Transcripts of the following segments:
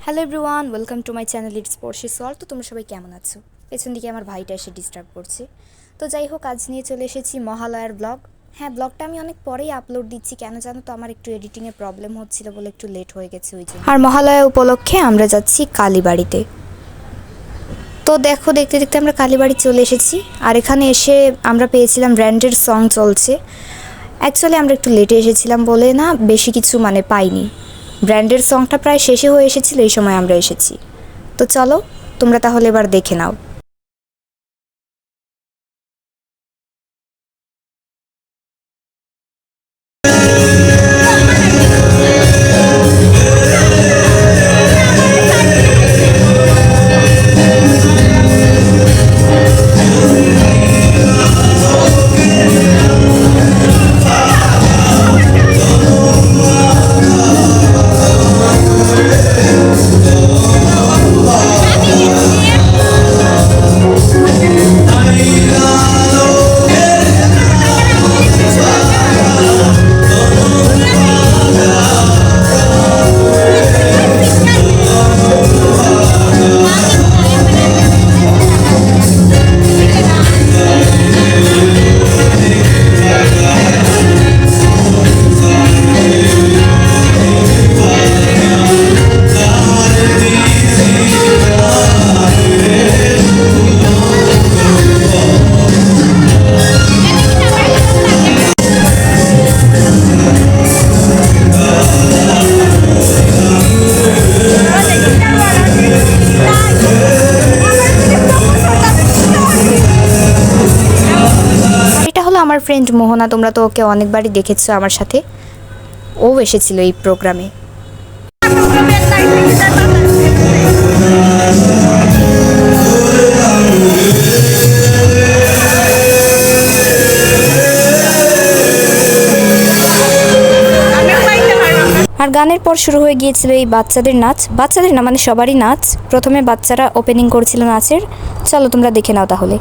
Hello everyone, welcome to my channel it's sports solve. তো তোমরা সবাই কেমন আছো? পেছন দিকে আমার ভাইটা এসে ডিস্টার্ব করছে। তো যাই হোক, আজ নিয়ে চলে এসেছি মহালয়ার ব্লগ। হ্যাঁ, ব্লগটা আমি অনেক পরেই আপলোড দিচ্ছি, কেন জানো তো, আমার একটু এডিটিংয়ে প্রবলেম হচ্ছিল বলে একটু লেট হয়ে গেছে ওই জন্য। আর মহালয়া উপলক্ষে আমরা যাচ্ছি কালীবাড়িতে। তো দেখো, দেখতে দেখতে আমরা কালীবাড়ি চলে এসেছি। আর এখানে এসে আমরা পেয়েছিলাম ব্র্যান্ডের সং চলছে। অ্যাকচুয়ালি আমরা একটু লেটে এসেছিলাম বলে না বেশি কিছু পাইনি। ব্র্যান্ডের সংটা প্রায় শেষে হয়ে এসেছিল এই সময় আমরা এসেছি। তো চলো, তোমরা তাহলে এবার দেখে নাও। আমার ফ্রেন্ড মোহনা, তোমরা তো ওকে অনেকবারই দেখেছো আমার সাথে। ও এসেছিল এই প্রোগ্রামে। আর গানের পর শুরু হয়ে গিয়েছিল এই বাচ্চাদের নাচ। বাচ্চাদের না, সবারই নাচ। প্রথমে বাচ্চারা ওপেনিং করেছিল নাচের। চলো তোমরা দেখে নাও তাহলে।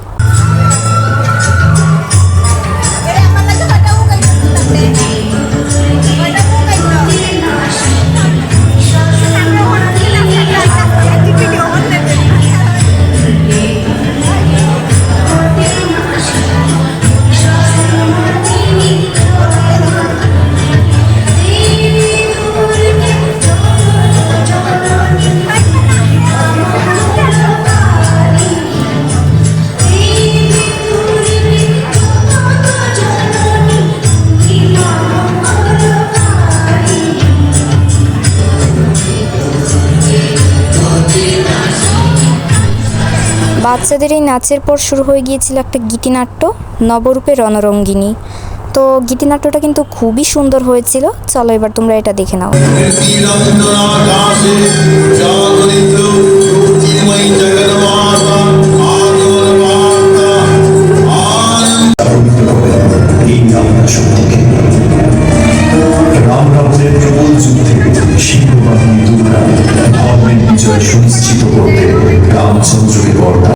বাচ্চাদের এই নাচের পর শুরু হয়ে গিয়েছিল একটা গীতিনাট্য, নবরূপে রণরঙ্গিনী। তো গীতিনাট্যটা কিন্তু খুবই সুন্দর হয়েছিল। চলো এবার তোমরা এটা দেখে নাও। সুনিশ্চিত করতে রামচন্দ্রকে বর্ণনা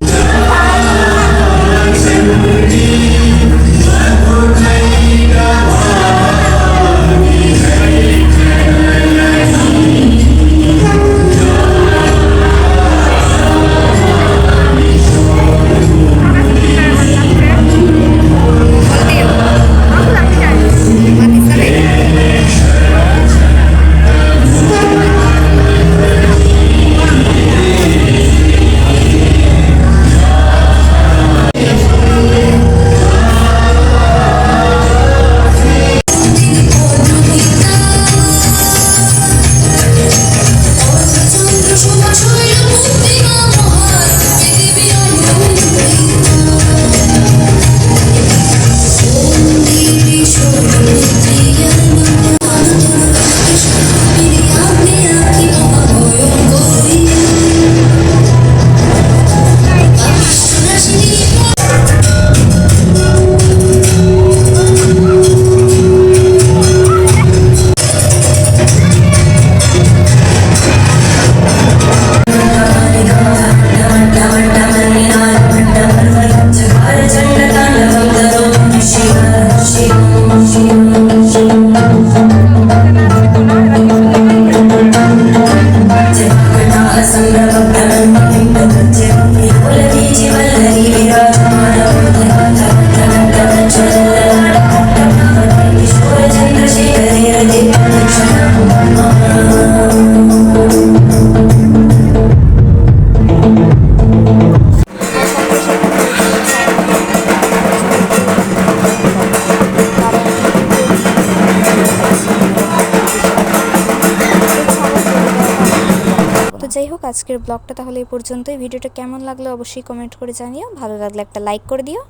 যাই হোক, আজকের ব্লগটা তাহলে এই পর্যন্তই। ভিডিওটা কেমন লাগলো অবশ্যই কমেন্ট করে জানিও, ভালো লাগলে একটা লাইক করে দিও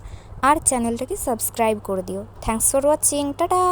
আর চ্যানেলটাকে সাবস্ক্রাইব করে দিও। Thanks for watching, tata.